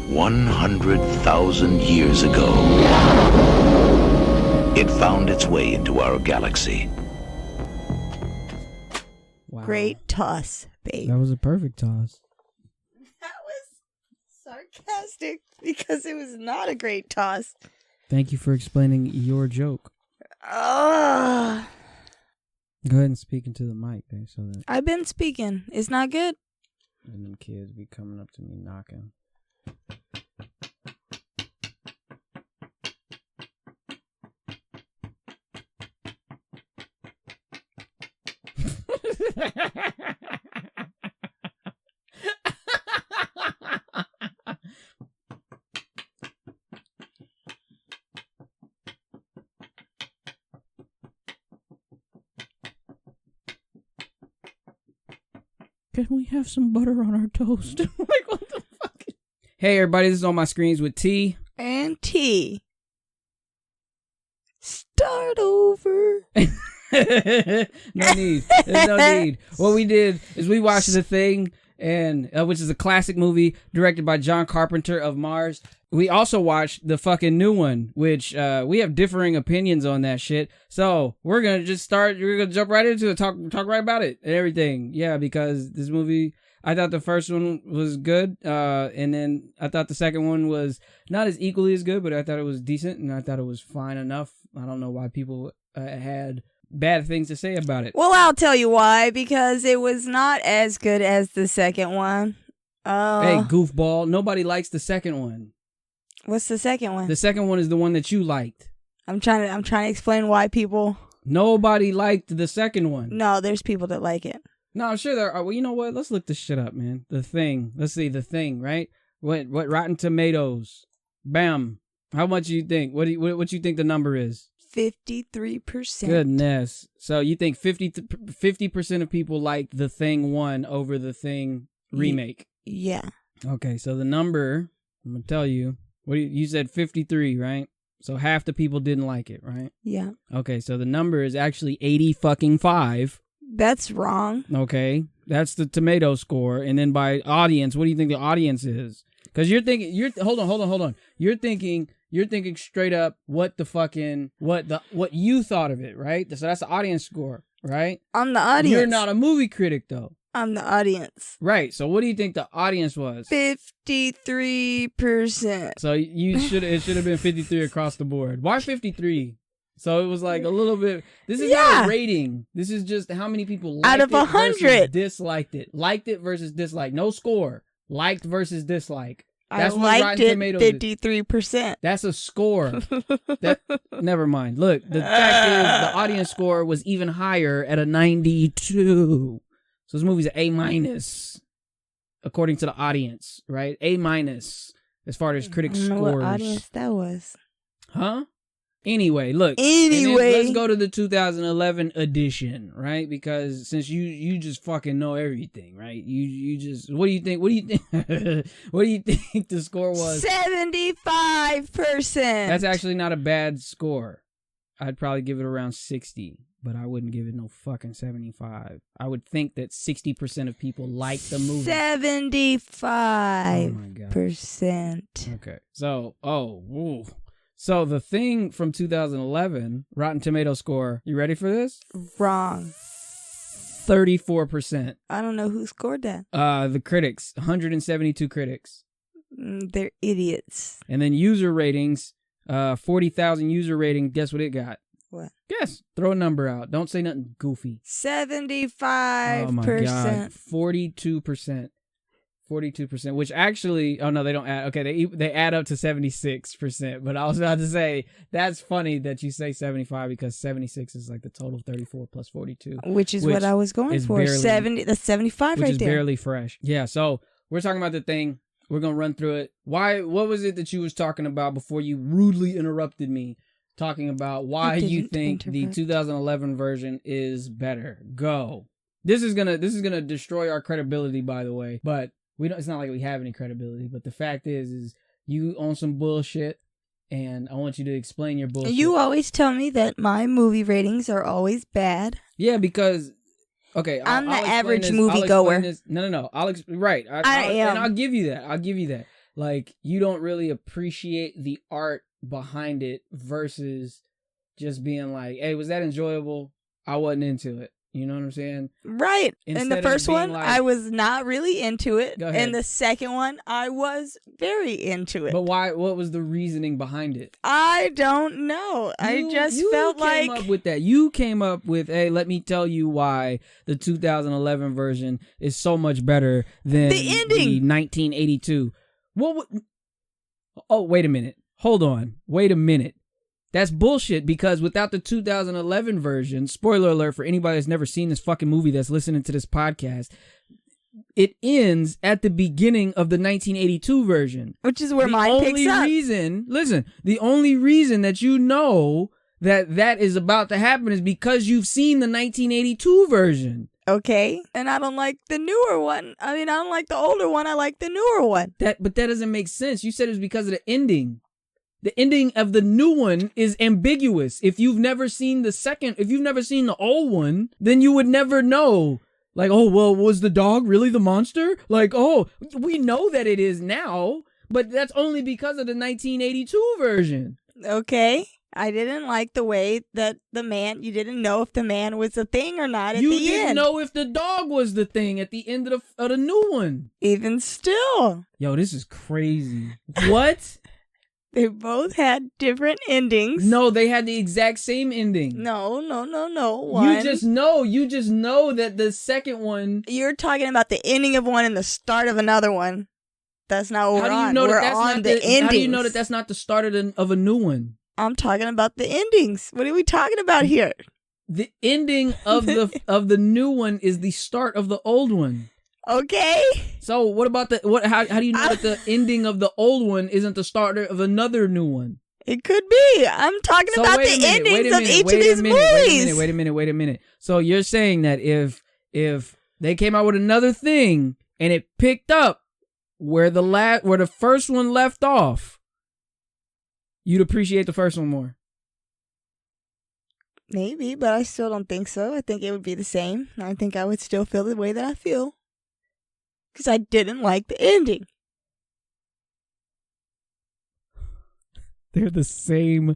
100,000 years ago, it found its way into our galaxy. Wow. Great toss, babe. That was a perfect toss. That was sarcastic because it was not a great toss. Thank you for explaining your joke. Ugh. Go ahead and speak into the mic there so that I've been speaking. It's not good. and them kids be coming up to me knocking. Can we have some butter on our toast? Like, what the fuck? Hey, everybody, this is On My Screens with T. And T. Start over. No need. There's no need. What we did is we watched The Thing, and which is a classic movie directed by John Carpenter of Mars. We also watched the fucking new one, which we have differing opinions on that shit. So we're gonna just start. We're gonna jump right into it, talk right about it and everything. Yeah, because this movie, I thought the first one was good, and then I thought the second one was not as equally as good, but I thought it was decent, and I thought it was fine enough. I don't know why people had bad things to say about it. Well, I'll tell you why. Because it was not as good as the second one. Hey, goofball! Nobody likes the second one. What's the second one? The second one is the one that you liked. I'm trying to explain why people. Nobody liked the second one. No, there's people that like it. No, I'm sure there are. Well, you know what? Let's look this shit up, man. The Thing. Let's see. The Thing, right? What Rotten Tomatoes. Bam. How much do you think? What you think the number is? 53%. Goodness. So you think 50% of people liked The Thing 1 over The Thing remake? Yeah. Okay, so the number, I'm going to tell you. You said 53, right? So half the people didn't like it, right? Yeah. Okay, so the number is actually 80-5. That's wrong. Okay, that's the tomato score, and then by audience, what do you think the audience is? Because hold on. You're thinking straight up what you thought of it, right? So that's the audience score, right? I'm the audience. You're not a movie critic, though. I'm the audience. Right. So what do you think the audience was? 53%. So it should have been 53 across the board. Why 53? So it was like a little bit. This is not a rating. This is just how many people liked out of 100 disliked it. Liked it versus disliked. No score. Liked versus dislike. That's what Rotten Tomatoes 53%. That's a score. Never mind. Look, the fact is the audience score was even higher at a 92. So this movie's an A-, according to the audience, right? A-, as far as critics' scores. I don't know what audience that was. Huh? Anyway, look. Let's go to the 2011 edition, right? Because since you just fucking know everything, right? You just, what do you think? What do you think the score was? 75%. That's actually not a bad score. I'd probably give it around 60. But I wouldn't give it no fucking 75. I would think that 60% of people like the movie. 75%. Oh my God. Okay. So, So The Thing from 2011, Rotten Tomato score, you ready for this? Wrong. 34%. I don't know who scored that. The critics, 172 critics. They're idiots. And then user ratings, 40,000 user rating. Guess what it got? What? Guess. Throw a number out. Don't say nothing goofy. 75%. Oh my God. 42%. 42%, which actually, oh no, they don't add. Okay, they add up to 76%. But I was about to say, that's funny that you say 75 because 76 is like the total 34 plus 42. Which is what I was going for. That's 75 right there. Which is barely fresh. Yeah, so we're talking about The Thing. We're going to run through it. What was it that you was talking about before you rudely interrupted me? Talking about why you think the 2011 version is better. Go. This is gonna destroy our credibility, by the way. But it's not like we have any credibility. But the fact is you own some bullshit, and I want you to explain your bullshit. You always tell me that my movie ratings are always bad. Yeah, because I'm the average moviegoer. No. I am, and I'll give you that. like you don't really appreciate the art behind it versus just being like, hey, was that enjoyable? I wasn't into it. You know what I'm saying? Right. Instead and the of first being one, like- I was not really into it. Go ahead. And the second one, I was very into it. But why? What was the reasoning behind it? I don't know. I just felt came like up with that. You came up with, hey, let me tell you why the 2011 version is so much better than The ending. 1982. What? Oh, wait a minute. Hold on. Wait a minute. That's bullshit because without the 2011 version, spoiler alert for anybody that's never seen this fucking movie that's listening to this podcast, it ends at the beginning of the 1982 version. which is where mine picks up. The only reason that you know that is about to happen is because you've seen the 1982 version. Okay. And I don't like the newer one. I mean, I don't like the older one. I like the newer one. But that doesn't make sense. You said it was because of the ending. The ending of the new one is ambiguous. If you've never seen the old one, then you would never know. Like, oh, well, was the dog really the monster? Like, oh, we know that it is now, but that's only because of the 1982 version. Okay. I didn't like the way that you didn't know if the man was a thing or not at You the didn't end. know if the dog was the thing at the end of the new one. Even still. Yo, this is crazy. What? They both had different endings. No, they had the exact same ending. No. You just know that the second one. You're talking about the ending of one and the start of another one. That's not what we're on. We're on the endings. How do you know that that's not the start of a new one? I'm talking about the endings. What are we talking about here? The ending of the new one is the start of the old one. Okay. So what about how do you know that the ending of the old one isn't the start of another new one? It could be. I'm talking about the endings of each of these movies. Wait a minute. So you're saying that if they came out with another thing and it picked up where the first one left off, you'd appreciate the first one more? Maybe, but I still don't think so. I think it would be the same. I think I would still feel the way that I feel. Because I didn't like the ending. They're the same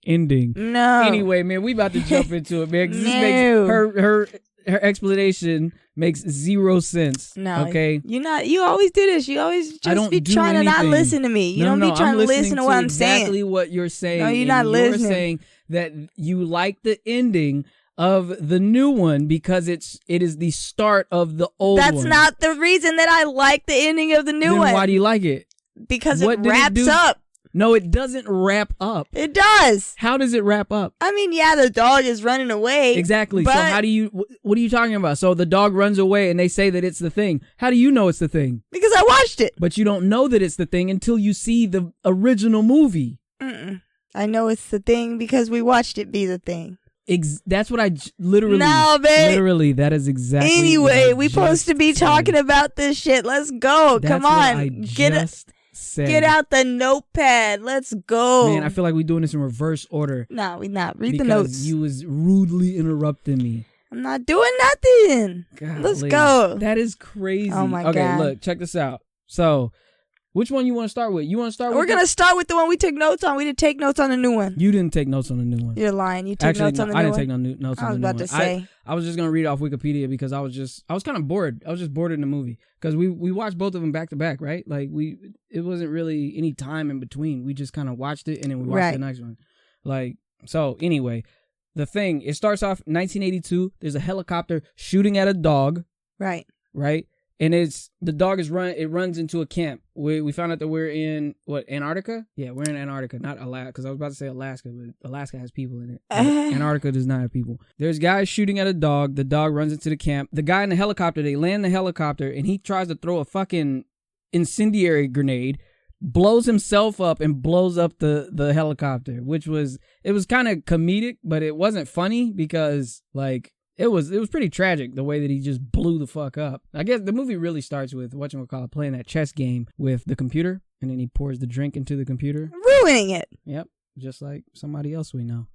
ending. No. Anyway, man, we about to jump into it, man. 'Cause this makes her explanation makes zero sense. No. Okay. You always do this. You always just be trying to not listen to me. You don't be trying to listen to what I'm saying. Exactly what you're saying. No, you're not listening. You're saying that you like the ending of the new one because it is the start of the old one. That's not the reason that I like the ending of the new one. Then why do you like it? Because it wraps up. No, it doesn't wrap up. It does. How does it wrap up? I mean, yeah, the dog is running away. Exactly. But so how do you, what are you talking about? So the dog runs away and they say that it's the thing. How do you know it's the thing? Because I watched it. But you don't know that it's the thing until you see the original movie. I know it's the thing because we watched it be the thing. That's what I literally. No, babe. Literally, that is exactly. Anyway, we supposed to be talking about this shit. Let's go. Come on. Get out the notepad. Let's go. Man, I feel like we're doing this in reverse order. No, we not. Read the because notes. You was rudely interrupting me. I'm not doing nothing. Golly, let's go. That is crazy. Oh my okay, God. Look, check this out. So, which one you want to start with? We're going to start with the one we took notes on. We didn't take notes on the new one. You didn't take notes on the new one. You're lying. You took notes on the new one. I didn't take no notes on the new one. I was about to say. I was just going to read off Wikipedia because I was kind of bored. I was just bored in the movie because we watched both of them back to back, right? Like it wasn't really any time in between. We just kind of watched it and then we watched the next one. Like, so anyway, the thing, it starts off 1982. There's a helicopter shooting at a dog. Right. And the dog it runs into a camp. We found out that we're in, Antarctica? Yeah, we're in Antarctica, not Alaska, because I was about to say Alaska, but Alaska has people in it. Antarctica does not have people. There's guys shooting at a dog. The dog runs into the camp. The guy in the helicopter, they land the helicopter, and he tries to throw a fucking incendiary grenade, blows himself up, and blows up the helicopter, it was kind of comedic, but it wasn't funny because, like, it was pretty tragic the way that he just blew the fuck up. I guess the movie really starts with playing that chess game with the computer, and then he pours the drink into the computer, ruining it. Yep, just like somebody else we know.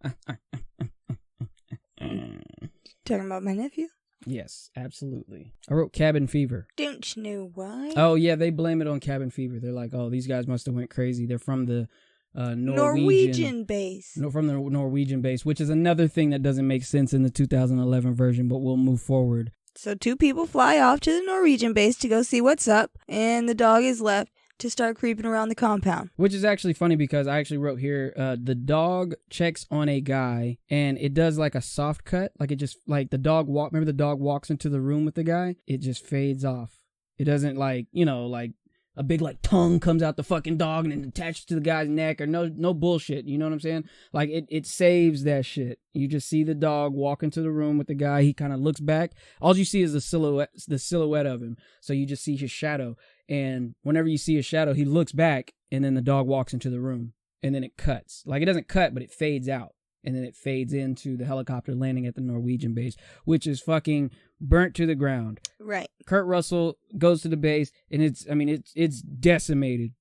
Talking about my nephew? Yes, absolutely. I wrote cabin fever. Don't you know why? Oh, yeah, they blame it on cabin fever. They're like, oh, these guys must have went crazy. They're from the Norwegian base. No, from the Norwegian base, which is another thing that doesn't make sense in the 2011 version, but we'll move forward. So 2 people fly off to the Norwegian base to go see what's up, and the dog is left to start creeping around the compound. Which is actually funny because I actually wrote here, the dog checks on a guy and it does like a soft cut. Like it just, like the dog remember the dog walks into the room with the guy? It just fades off. It doesn't like, like a big like tongue comes out the fucking dog and then attaches to the guy's neck or no bullshit. You know what I'm saying? Like it saves that shit. You just see the dog walk into the room with the guy. He kind of looks back. All you see is the silhouette of him. So you just see his shadow. And whenever you see a shadow, he looks back and then the dog walks into the room and then it cuts. Like it doesn't cut, but it fades out. And then it fades into the helicopter landing at the Norwegian base, which is fucking burnt to the ground. Right. Kurt Russell goes to the base and it's decimated.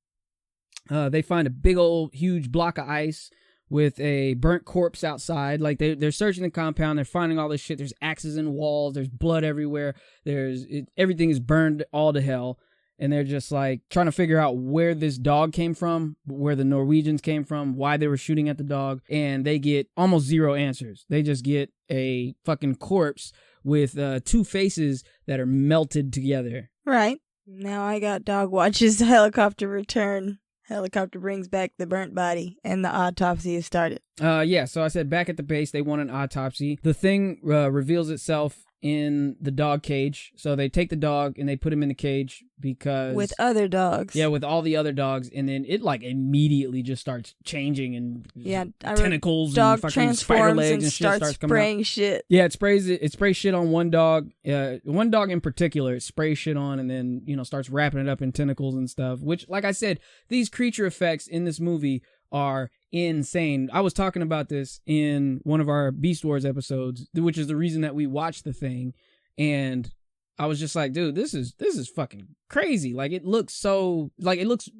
They find a big old huge block of ice with a burnt corpse outside. Like they're searching the compound. They're finding all this shit. There's axes in walls. There's blood everywhere. Everything is burned all to hell. And they're just like trying to figure out where this dog came from, where the Norwegians came from, why they were shooting at the dog. And they get almost zero answers. They just get a fucking corpse with 2 faces that are melted together. Right. Now I got dog watches the helicopter return. Helicopter brings back the burnt body and the autopsy is started. Yeah, so I said back at the base, they want an autopsy. The thing reveals itself in the dog cage. So they take the dog and they put him in the cage because... With other dogs. Yeah, with all the other dogs. And then it like immediately just starts changing and tentacles and fucking spider legs and shit starts coming spraying out. Shit. Yeah, it sprays shit on one dog. One dog in particular, it sprays shit on and then, starts wrapping it up in tentacles and stuff. Which, like I said, these creature effects in this movie are insane. I was talking about this in one of our Beast Wars episodes, which is the reason that we watched the thing, and I was just like, dude, this is fucking crazy. Like it looks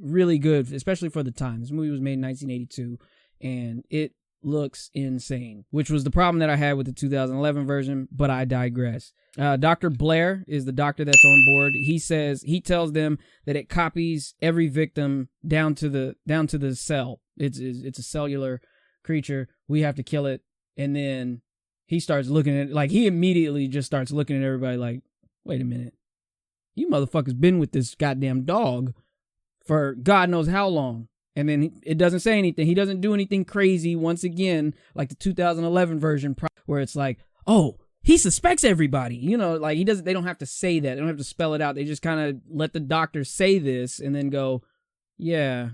really good, especially for the time. This movie was made in 1982 and it looks insane, which was the problem that I had with the 2011 version, but I digress. Dr. Blair is the doctor that's on board. He tells them that it copies every victim down to the cell. It's a cellular creature. We have to kill it. And then he starts looking at, like, he immediately just starts looking at everybody like, wait a minute. You motherfuckers been with this goddamn dog for God knows how long. And then it doesn't say anything. He doesn't do anything crazy once again, like the 2011 version, where it's like, oh, he suspects everybody. Like they don't have to say that. They don't have to spell it out. They just kind of let the doctor say this and then go, yeah,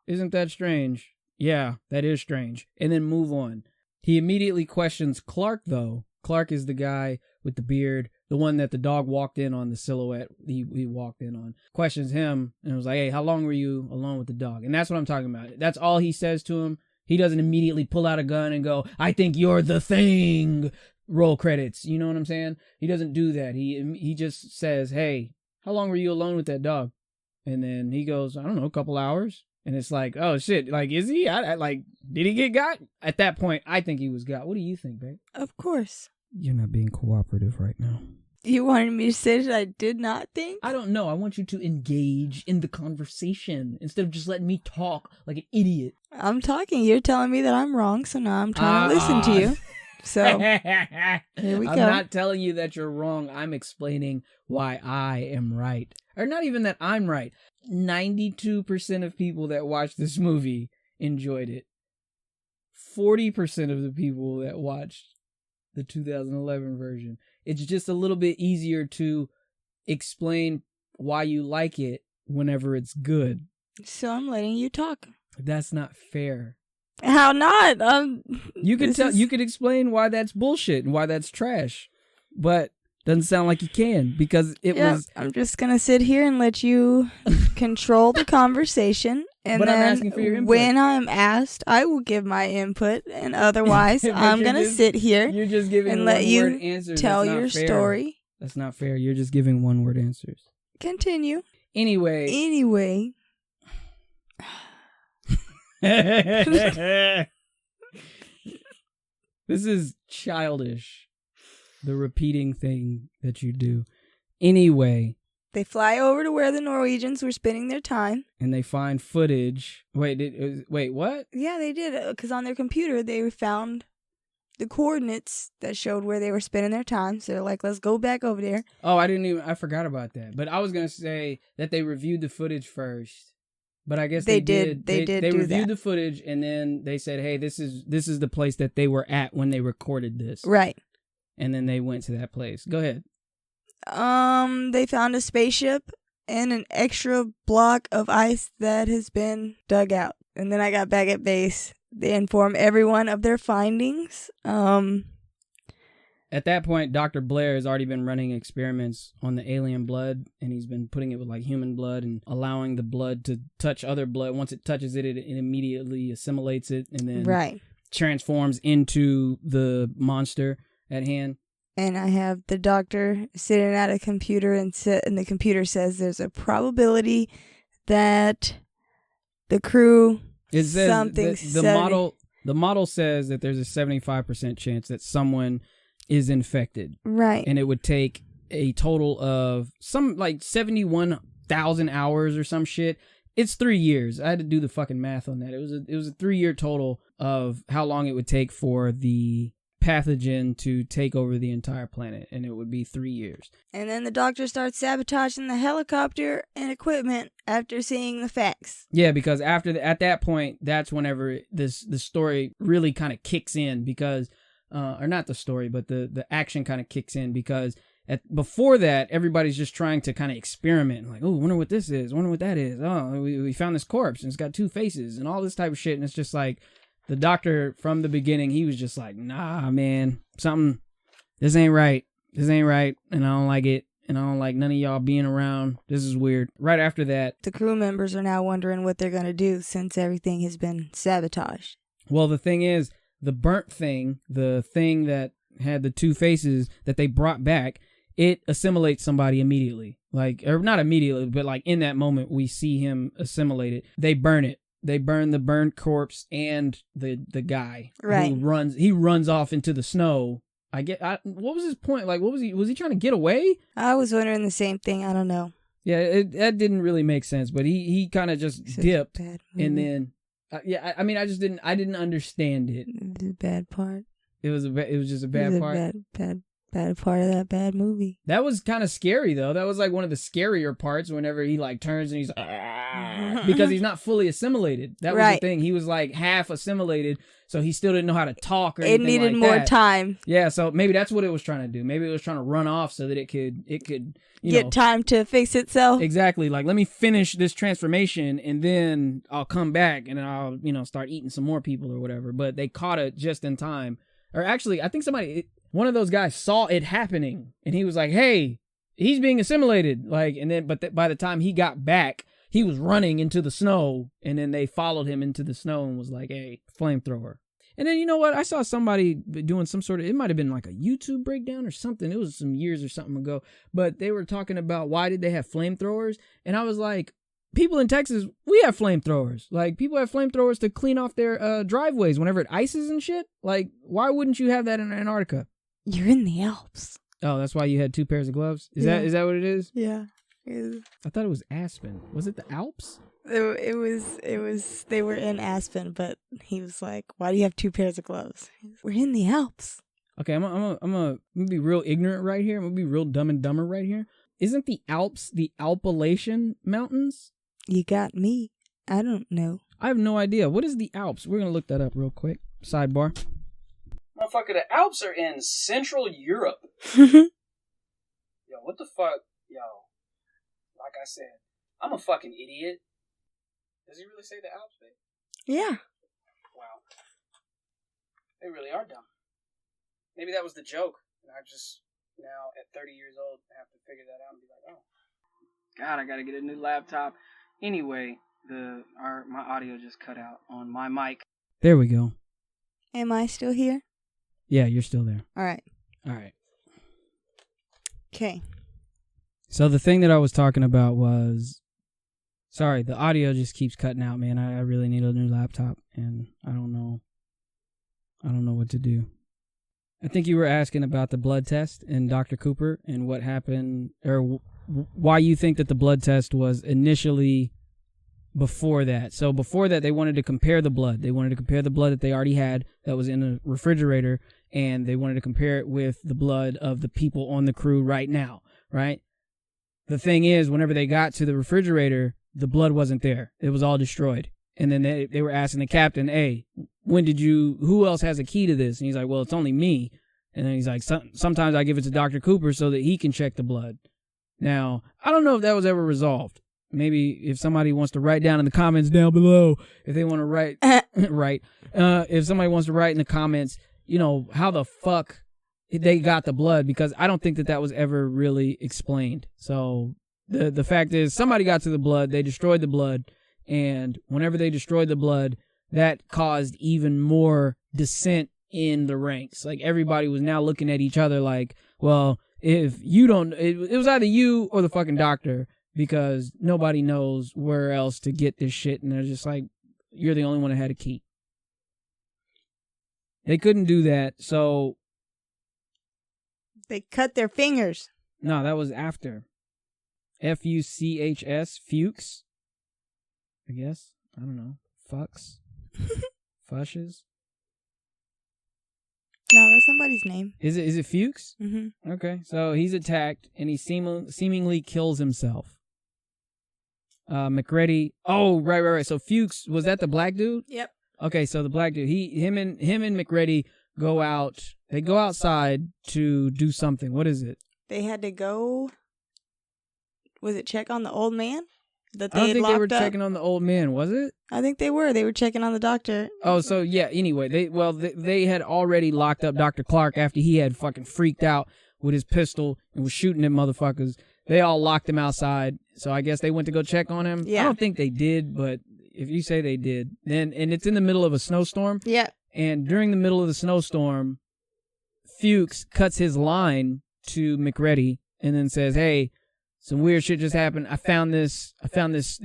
isn't that strange? Yeah, that is strange. And then move on. He immediately questions Clark, though. Clark is the guy with the beard, the one that the dog walked in on, the silhouette he walked in on. Questions him and was like, hey, how long were you alone with the dog? And that's what I'm talking about. That's all he says to him. He doesn't immediately pull out a gun and go, I think you're the thing. Roll credits. You know what I'm saying? He doesn't do that. He just says, hey, how long were you alone with that dog? And then he goes, I don't know, a couple hours. And it's like, oh shit, like, is he? Did he get got? At that point, I think he was got. What do you think, babe? Of course. You're not being cooperative right now. You wanted me to say that I did not think? I don't know. I want you to engage in the conversation instead of just letting me talk like an idiot. I'm talking. You're telling me that I'm wrong, so now I'm trying to listen to you. So, here we go. I'm not telling you that you're wrong. I'm explaining why I am right. Or not even that I'm right. 92% of people that watched this movie enjoyed it. 40% of the people that watched the 2011 version. It's just a little bit easier to explain why you like it whenever it's good. So I'm letting you talk. That's not fair. How not? You could explain why that's bullshit and why that's trash, but doesn't sound like you can because it was. I'm just gonna sit here and let you control the conversation, and but then I'm asking for your input. When I'm asked, I will give my input, and otherwise, I'm gonna sit here. You're just giving and let you answers. tell your story. That's not fair. You're just giving one-word answers. Continue. Anyway. This is childish. The repeating thing that you do. Anyway. They fly over to where the Norwegians were spending their time. And they find footage. Wait, what? Yeah, they did. Because on their computer, they found the coordinates that showed where they were spending their time. So they're like, let's go back over there. Oh, I forgot about that. But I was going to say that they reviewed the footage first. But I guess they did. They reviewed the footage and then they said, hey, this is the place that they were at when they recorded this. Right. And then they went to that place. Go ahead. They found a spaceship and an extra block of ice that has been dug out. And then I got back at base. They inform everyone of their findings. At that point, Dr. Blair has already been running experiments on the alien blood, and he's been putting it with like human blood and allowing the blood to touch other blood. Once it touches it, it immediately assimilates it and then transforms into the monster at hand. And I have the doctor sitting at a computer and the computer says there's a probability that the crew the model says that there's a 75% chance that someone is infected. Right. And it would take a total of some like 71,000 hours or some shit. It's 3 years. I had to do the fucking math on that. It was a 3-year total of how long it would take for the pathogen to take over the entire planet, and it would be 3 years. And then the doctor starts sabotaging the helicopter and equipment after seeing the facts. Yeah, because at that point, that's whenever the story really kind of kicks in, because or not the story, but the action kind of kicks in, because before that, everybody's just trying to kind of experiment, like, oh, wonder what this is, wonder what that is. Oh, we found this corpse and it's got 2 faces and all this type of shit, and it's just like the doctor from the beginning, he was just like, nah, man, this ain't right, and I don't like it, and I don't like none of y'all being around. This is weird. Right after that, the crew members are now wondering what they're gonna do since everything has been sabotaged. Well, the thing is, the burnt thing, the thing that had the 2 faces that they brought back, it assimilates somebody immediately. Like, or not immediately, but like in that moment, we see him assimilate it. They burn it. They burn the burned corpse and the guy who runs off into the snow. What was his point? Like, was he trying to get away? I was wondering the same thing. I don't know. Yeah, that didn't really make sense, but he kind of just dipped and then. I mean, I didn't understand it. The bad part. It was just a bad part. Bad part of that bad movie. That was kind of scary though. That was like one of the scarier parts whenever he like turns and he's because he's not fully assimilated. That was the thing. He was like half assimilated, so he still didn't know how to talk or anything. It needed like more that. Time. Yeah, so maybe that's what it was trying to do. Maybe it was trying to run off so that it could get time to fix itself. Exactly. Like, let me finish this transformation and then I'll come back and I'll start eating some more people or whatever. But they caught it just in time. Or actually, I think one of those guys saw it happening and he was like, hey, he's being assimilated. Like, and then, by the time he got back, he was running into the snow, and then they followed him into the snow and was like, hey, flamethrower. And then, you know what? I saw somebody doing some sort of, it might have been like a YouTube breakdown or something. It was some years or something ago, but they were talking about why did they have flamethrowers? And I was like, people in Texas, we have flamethrowers. Like, people have flamethrowers to clean off their driveways whenever it ices and shit. Like, why wouldn't you have that in Antarctica? You're in the Alps. Oh, that's why you had 2 pairs of gloves? Is that what it is? Yeah. I thought it was Aspen. Was it the Alps? It was they were in Aspen, but he was like, why do you have 2 pairs of gloves? We're in the Alps. Okay, I'm gonna be real ignorant right here. I'm gonna be real dumb and dumber right here. Isn't the Alps the Appalachian Mountains? You got me. I don't know. I have no idea. What is the Alps? We're gonna look that up real quick. Sidebar. Motherfucker, the Alps are in Central Europe. Yo, what the fuck? Yo, like I said, I'm a fucking idiot. Does he really say the Alps, babe? Yeah. Wow. They really are dumb. Maybe that was the joke. And I just, now at 30 years old, have to figure that out and be like, oh, God, I gotta get a new laptop. Anyway, my audio just cut out on my mic. There we go. Am I still here? Yeah, you're still there. All right. Okay. So the thing that I was talking about was, sorry, the audio just keeps cutting out, man. I really need a new laptop, and I don't know what to do. I think you were asking about the blood test and Dr. Cooper and what happened, or why you think that the blood test was initially before that. So before that, they wanted to compare the blood. They wanted to compare the blood that they already had that was in a refrigerator, and they wanted to compare it with the blood of the people on the crew right now, right? The thing is, whenever they got to the refrigerator, the blood wasn't there. It was all destroyed. And then they were asking the captain, hey, who else has a key to this? And he's like, well, it's only me. And then he's like, sometimes I give it to Dr. Cooper so that he can check the blood. Now, I don't know if that was ever resolved. Maybe if somebody wants to write down in the comments down below, if they want to write, if somebody wants to write in the comments, how the fuck they got the blood, because I don't think that was ever really explained. So the fact is, somebody got to the blood, they destroyed the blood, and whenever they destroyed the blood, that caused even more dissent in the ranks. Like, everybody was now looking at each other like, well, if you don't, it was either you or the fucking doctor, because nobody knows where else to get this shit, and they're just like, you're the only one that had a key. They couldn't do that, so they cut their fingers. No, that was after. Fuchs, Fuchs, I guess. I don't know. Fucks. Fushes. No, that's somebody's name. Is it Fuchs? Mm-hmm. Okay, so he's attacked, and he seemingly kills himself. McReady. Oh, right. So Fuchs, was that the black dude? Yep. Okay, so the black dude, him and McReady go out. They go outside to do something. What is it? They had to go. Was it check on the old man that they I don't had think locked they were up? checking on the old man, was it? I think they were. They were checking on the doctor. Oh, so yeah. Anyway, they had already locked up Dr. Clark after he had fucking freaked out with his pistol and was shooting them motherfuckers. They all locked him outside. So I guess they went to go check on him. Yeah. I don't think they did, but if you say they did, then, and it's in the middle of a snowstorm. Yeah. And during the middle of the snowstorm, Fuchs cuts his line to McReady and then says, hey, some weird shit just happened. I found this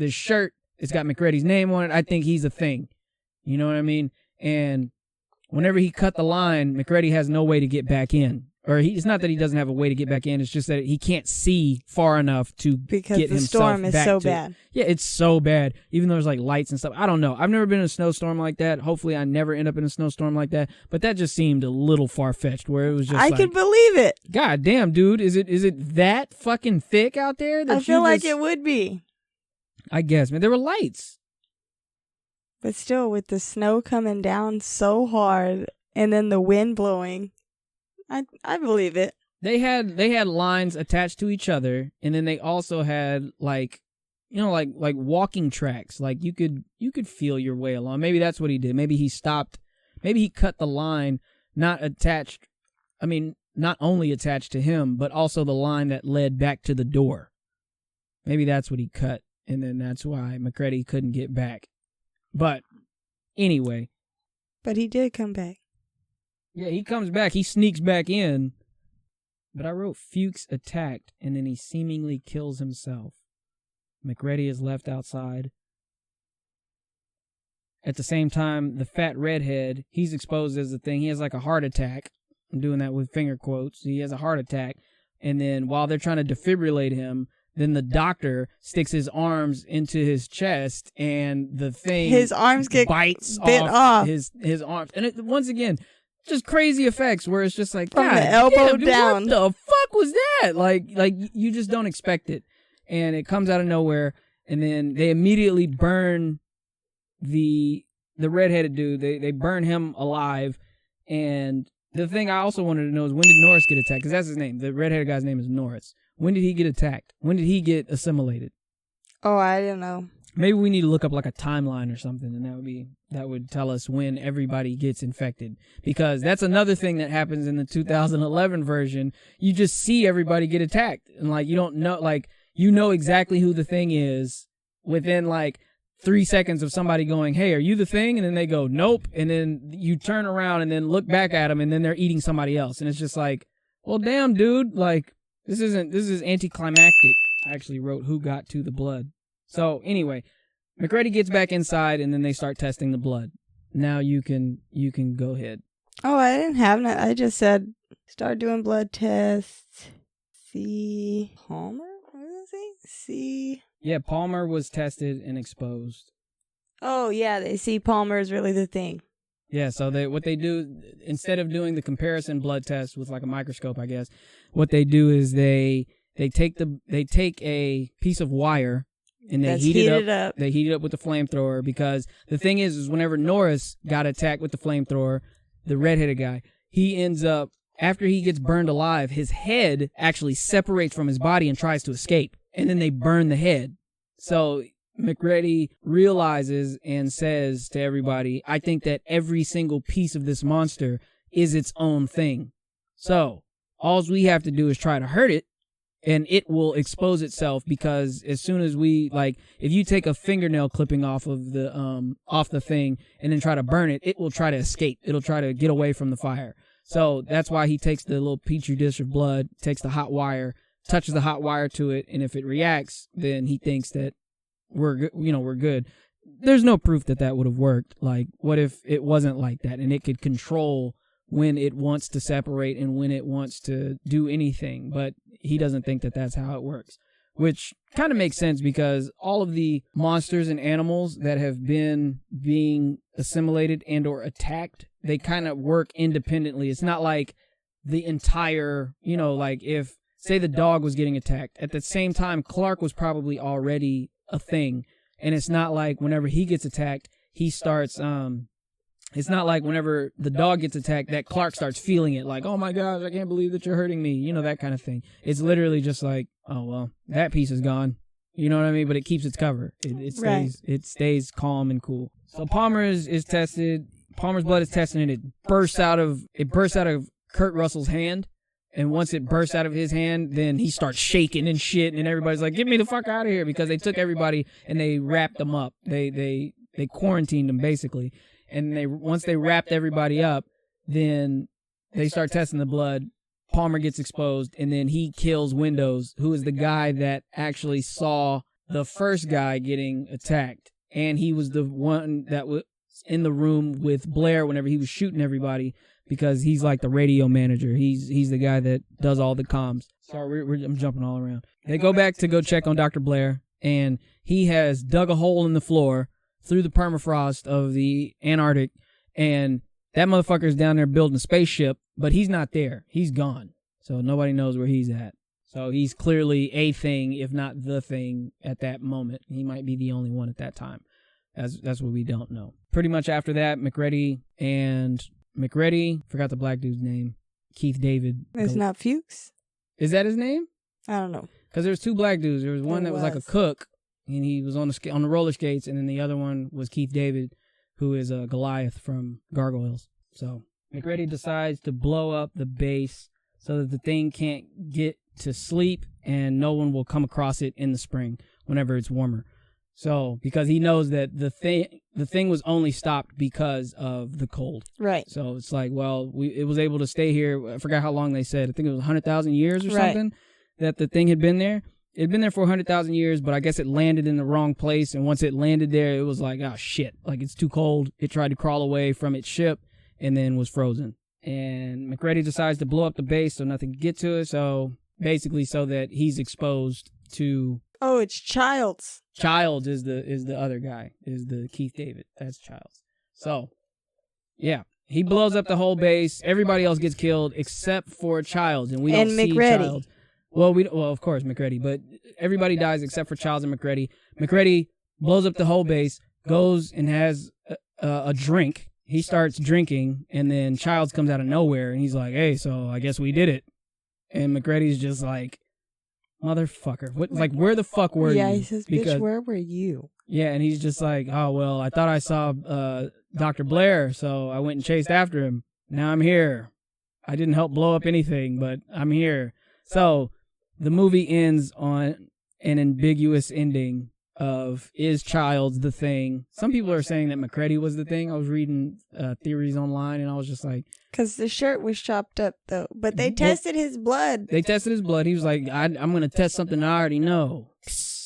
shirt. It's got McReady's name on it. I think he's a thing. You know what I mean? And whenever he cut the line, McReady has no way to get back in. Or it's not that he doesn't have a way to get back in. It's just that he can't see far enough to because get the himself storm is back so to, bad. Yeah, it's so bad. Even though there's like lights and stuff. I don't know. I've never been in a snowstorm like that. Hopefully I never end up in a snowstorm like that. But that just seemed a little far-fetched, where it was just I could believe it. God damn, dude. Is it that fucking thick out there? That I feel like it would be. I guess, man. There were lights. But still, with the snow coming down so hard and then the wind blowing, I believe it. They had lines attached to each other, and then they also had like walking tracks. Like you could feel your way along. Maybe that's what he did. Maybe he stopped. Maybe he cut the line not only attached to him, but also the line that led back to the door. Maybe that's what he cut, and then that's why McReady couldn't get back. But anyway. But he did come back. Yeah, he comes back. He sneaks back in. But I wrote Fuchs attacked, and then he seemingly kills himself. McReady is left outside. At the same time, the fat redhead, he's exposed as a thing. He has like a heart attack. I'm doing that with finger quotes. He has a heart attack. And then while they're trying to defibrillate him, then the doctor sticks his arms into his chest, and the thing his arms get bites bit off. his arms. And once again, just crazy effects where it's just like, from God the elbow damn, down. Dude, what the fuck was that? Like you just don't expect it, and it comes out of nowhere. And then they immediately burn the redheaded dude. They burn him alive. And the thing I also wanted to know is, when did Norris get attacked? Because that's his name. The redheaded guy's name is Norris. When did he get attacked? When did he get assimilated? Oh, I don't know. Maybe we need to look up like a timeline or something, and that would tell us when everybody gets infected. Because that's another thing that happens in the 2011 version. You just see everybody get attacked, and like you don't know, like you know exactly who the thing is within like 3 seconds of somebody going, "Hey, are you the thing?" And then they go, "Nope," and then you turn around and then look back at them, and then they're eating somebody else, and it's just like, well, damn, dude, like this is anticlimactic. I actually wrote who got to the blood. So anyway, McReady gets back inside, and then they start testing the blood. Now you can go ahead. Oh, I didn't have that. I just said start doing blood tests. See Palmer? What did I say? See. Yeah, Palmer was tested and exposed. Oh yeah, they see Palmer is really the thing. Yeah, so what they do, instead of doing the comparison blood test with like a microscope, I guess, what they do is they take a piece of wire and they heat it up. They heat it up with the flamethrower, because the thing is whenever Norris got attacked with the flamethrower, the redheaded guy, he ends up, after he gets burned alive, his head actually separates from his body and tries to escape, and then they burn the head. So McReady realizes and says to everybody, I think that every single piece of this monster is its own thing. So all we have to do is try to hurt it, and it will expose itself, because as soon as we, like, if you take a fingernail clipping off the thing and then try to burn it, it will try to escape. It'll try to get away from the fire. So that's why he takes the little petri dish of blood, takes the hot wire, touches the hot wire to it, and if it reacts, then he thinks that we're good. There's no proof that would have worked. Like, what if it wasn't like that and it could control when it wants to separate and when it wants to do anything? But he doesn't think that that's how it works, which kind of makes sense, because all of the monsters and animals that have been being assimilated and or attacked, they kind of work independently. It's not like the entire, like if, say, the dog was getting attacked, at the same time Clark was probably already a thing, and it's not like whenever he gets attacked, he starts, it's not like whenever the dog gets attacked that Clark starts feeling it, like, oh my gosh, I can't believe that you're hurting me, that kind of thing. It's literally just like, oh well, that piece is gone, you know what I mean? But it keeps its cover. It stays calm and cool. So Palmer's blood is tested, and it bursts out of Kurt Russell's hand. And once it bursts out of his hand, then he starts shaking and shit, and everybody's like, get me the fuck out of here, because they took everybody and they wrapped them up. They quarantined them, basically. And once they wrapped everybody up, then they start testing the blood. Palmer gets exposed, and then he kills Windows, who is the guy that actually saw the first guy getting attacked. And he was the one that was in the room with Blair whenever he was shooting everybody, because he's like the radio manager. He's the guy that does all the comms. Sorry, I'm jumping all around. They go back to go check on Dr. Blair, and he has dug a hole in the floor through the permafrost of the Antarctic, and that motherfucker's down there building a spaceship, but he's not there. He's gone. So nobody knows where he's at. So he's clearly a thing, if not the thing, at that moment. He might be the only one at that time. That's what we don't know. Pretty much after that, McReady, forgot the black dude's name, Keith David. It's not Fuchs? Is that his name? I don't know. Because there was two black dudes. There was one that was like a cook, and he was on the roller skates, and then the other one was Keith David, who is a Goliath from Gargoyles. So McReady decides to blow up the base so that the thing can't get to sleep, and no one will come across it in the spring whenever it's warmer. So, because he knows that the thing was only stopped because of the cold. Right. So it's like, well, it was able to stay here. I forgot how long they said. I think it was 100,000 years or something that the thing had been there. It had been there for 100,000 years, but I guess it landed in the wrong place. And once it landed there, it was like, oh shit, like it's too cold. It tried to crawl away from its ship and then was frozen. And McReady decides to blow up the base so nothing can get to it. So basically, so that he's exposed to. Oh, it's Childs. Childs is the other guy, is the Keith David. That's Childs. So, yeah. He blows up the whole base. Everybody else gets killed except for Childs, and we don't see Childs. Well, of course, McReady, but everybody dies except for Childs and McReady. McReady blows up the whole base, goes and has a drink. He starts drinking, and then Childs comes out of nowhere, and he's like, hey, so I guess we did it. And McReady's just like, motherfucker, what? Like, where the fuck were you? Yeah, he says, bitch, where were you? Yeah, and he's just like, oh, well, I thought I saw Dr. Blair, so I went and chased after him. Now I'm here. I didn't help blow up anything, but I'm here. So the movie ends on an ambiguous ending of, is Childs the thing? Some people are saying that McReady was the thing. I was reading theories online, and I was just like... Because the shirt was chopped up, though. But they tested his blood. They tested his blood. He was like, I'm going to test something I already know.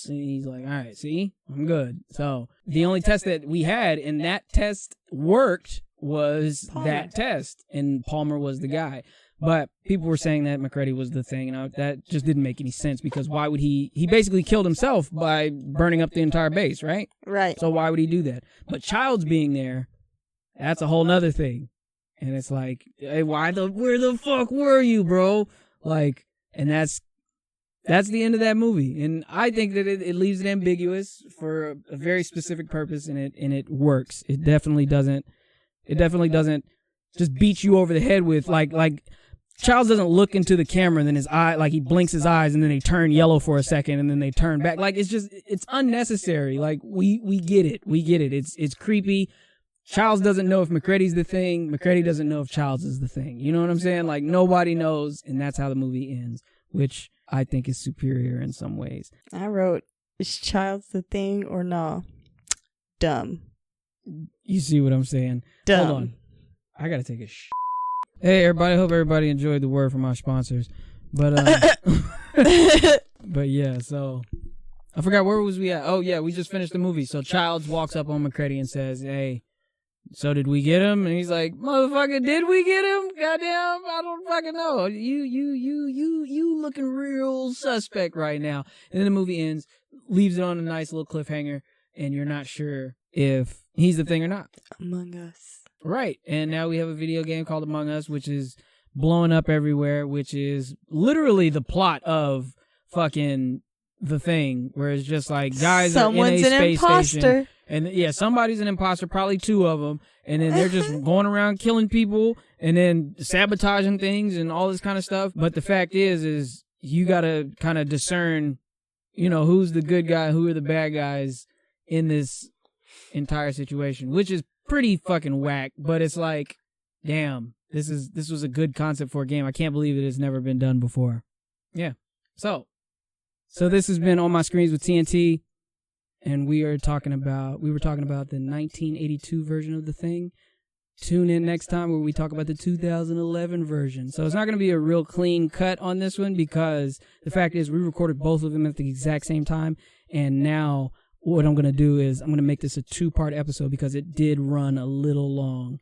And he's like, all right, see? I'm good. So the only test that we had, and that test worked, was Palmer. that test, and Palmer was the guy. But people were saying that McCready was the thing, and that just didn't make any sense, because why would he basically killed himself by burning up the entire base, right? Right. So why would he do that? But Childs being there, that's a whole nother thing. And it's like, hey, where the fuck were you, bro? Like, and that's the end of that movie. And I think that it leaves it ambiguous for a very specific purpose, and it works. It definitely doesn't just beat you over the head with like Childs doesn't look into the camera and then his eye, like he blinks his eyes and then they turn yellow for a second and then they turn back. Like, it's unnecessary. Like, we get it. It's creepy. Childs doesn't know if McCready's the thing. McCready doesn't know if Childs is the thing. You know what I'm saying? Like, nobody knows, and that's how the movie ends, which I think is superior in some ways. I wrote, is Childs the thing or no? Dumb. You see what I'm saying? Dumb. Hold on. I gotta take a Hey, everybody. Hope everybody enjoyed the word from our sponsors. But, but yeah, so I forgot, where was we at? Oh, yeah, we just finished the movie. So Childs walks up on McCready and says, hey, so did we get him? And he's like, motherfucker, did we get him? Goddamn, I don't fucking know. You looking real suspect right now. And then the movie ends, leaves it on a nice little cliffhanger, and you're not sure if he's the thing or not. Among Us. Right. And now we have a video game called Among Us, which is blowing up everywhere, which is literally the plot of fucking The Thing, where it's just like guys Someone's are in a space imposter. station. And yeah, somebody's an imposter, probably two of them. And then they're just going around killing people and then sabotaging things and all this kind of stuff. But the fact is you got to kind of discern, who's the good guy, who are the bad guys in this entire situation, which is pretty fucking whack. But it's like, damn, this was a good concept for a game. I can't believe it has never been done before. Yeah. So this has been On My Screens with TnT. And we were talking about the 1982 version of The Thing. Tune in next time where we talk about the 2011 version. So it's not going to be a real clean cut on this one, because the fact is we recorded both of them at the exact same time. And now what I'm going to do is I'm going to make this a 2-part episode, because it did run a little long.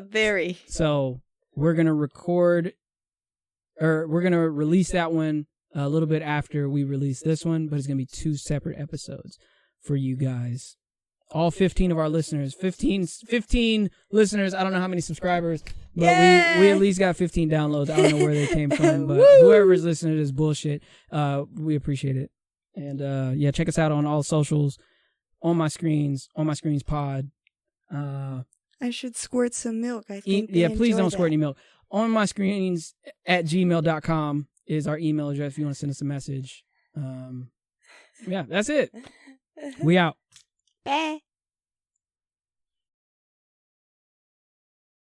Very. So we're going to release that one a little bit after we release this one, but it's going to be 2 separate episodes for you guys. All 15 of our listeners, 15 listeners. I don't know how many subscribers, but we at least got 15 downloads. I don't know where they came from, but whoever's listening to this bullshit, we appreciate it. And yeah, check us out on all socials, On My Screens pod. I should squirt some milk. I think. Yeah, please don't squirt any milk. onmyscreens@gmail.com is our email address if you want to send us a message. Yeah, that's it. We out. Bye.